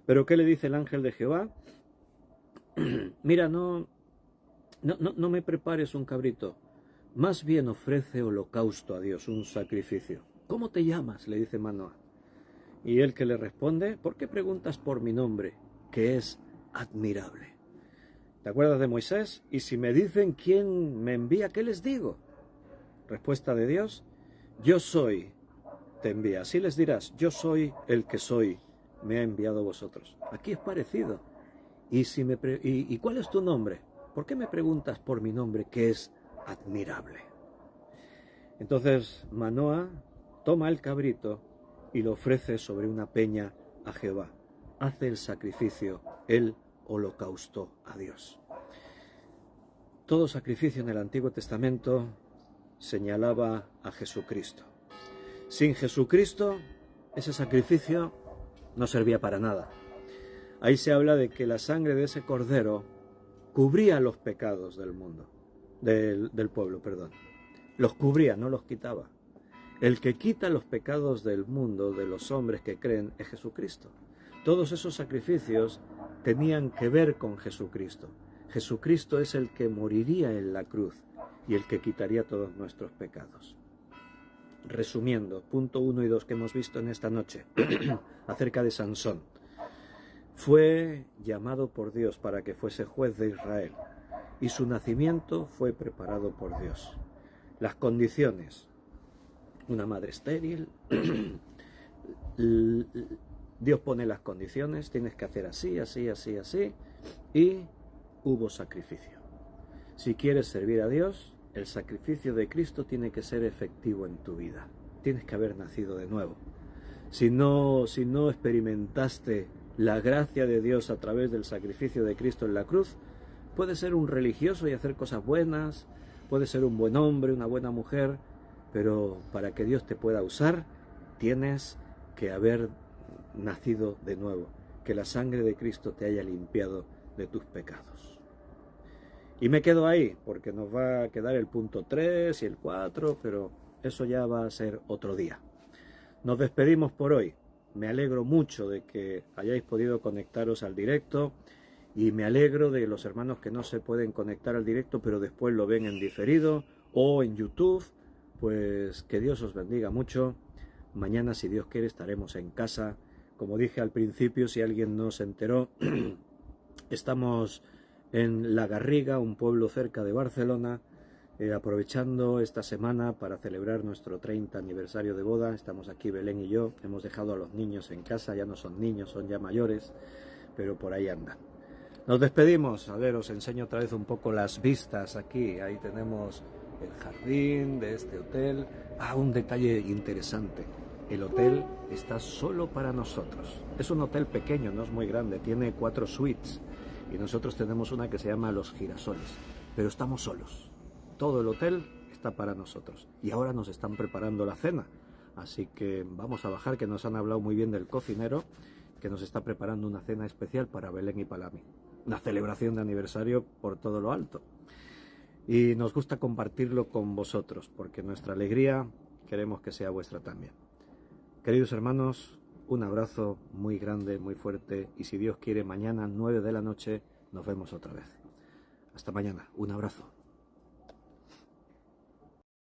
¿Pero qué le dice el ángel de Jehová? Mira, no me prepares un cabrito, más bien ofrece holocausto a Dios, un sacrificio. ¿Cómo te llamas?, le dice Manoa. Y él que le responde, ¿por qué preguntas por mi nombre, que es admirable? ¿Te acuerdas de Moisés? Y si me dicen quién me envía, ¿qué les digo? Respuesta de Dios, yo soy, te envía. Así les dirás, yo soy el que soy, me ha enviado a vosotros. Aquí es parecido. ¿Y cuál es tu nombre? ¿Por qué me preguntas por mi nombre, que es admirable? Entonces Manoa toma el cabrito y lo ofrece sobre una peña a Jehová. Hace el sacrificio, el holocausto a Dios. Todo sacrificio en el Antiguo Testamento señalaba a Jesucristo. Sin Jesucristo, ese sacrificio no servía para nada. Ahí se habla de que la sangre de ese cordero cubría los pecados del mundo, del pueblo, perdón. Los cubría, no los quitaba. El que quita los pecados del mundo, de los hombres que creen, es Jesucristo. Todos esos sacrificios tenían que ver con Jesucristo. Jesucristo es el que moriría en la cruz y el que quitaría todos nuestros pecados. Resumiendo, punto 1 y 2 que hemos visto en esta noche, acerca de Sansón. Fue llamado por Dios para que fuese juez de Israel y su nacimiento fue preparado por Dios. Las condiciones, una madre estéril, Dios pone las condiciones, tienes que hacer así, así, así, así, y hubo sacrificio. Si quieres servir a Dios, el sacrificio de Cristo tiene que ser efectivo en tu vida. Tienes que haber nacido de nuevo. Si no experimentaste la gracia de Dios a través del sacrificio de Cristo en la cruz, puedes ser un religioso y hacer cosas buenas, puedes ser un buen hombre, una buena mujer, pero para que Dios te pueda usar, tienes que haber nacido de nuevo, que la sangre de Cristo te haya limpiado de tus pecados. Y me quedo ahí, porque nos va a quedar el punto 3 y el 4, pero eso ya va a ser otro día. Nos despedimos por hoy. Me alegro mucho de que hayáis podido conectaros al directo y me alegro de los hermanos que no se pueden conectar al directo, pero después lo ven en diferido o en YouTube. Pues que Dios os bendiga mucho. Mañana, si Dios quiere, estaremos en casa. Como dije al principio, si alguien no se enteró, estamos en La Garriga, un pueblo cerca de Barcelona, aprovechando esta semana para celebrar nuestro 30 aniversario de boda. Estamos aquí Belén y yo, hemos dejado a los niños en casa, ya no son niños, son ya mayores, pero por ahí andan. Nos despedimos. A ver, os enseño otra vez un poco las vistas aquí. Ahí tenemos el jardín de este hotel. Un detalle interesante. El hotel está solo para nosotros. Es un hotel pequeño, no es muy grande, tiene 4 suites. Y nosotros tenemos una que se llama Los Girasoles. Pero estamos solos. Todo el hotel está para nosotros. Y ahora nos están preparando la cena. Así que vamos a bajar, que nos han hablado muy bien del cocinero, que nos está preparando una cena especial para Belén y para mí. Una celebración de aniversario por todo lo alto. Y nos gusta compartirlo con vosotros, porque nuestra alegría queremos que sea vuestra también. Queridos hermanos, un abrazo muy grande, muy fuerte, y si Dios quiere, mañana 9 de la noche nos vemos otra vez. Hasta mañana, un abrazo.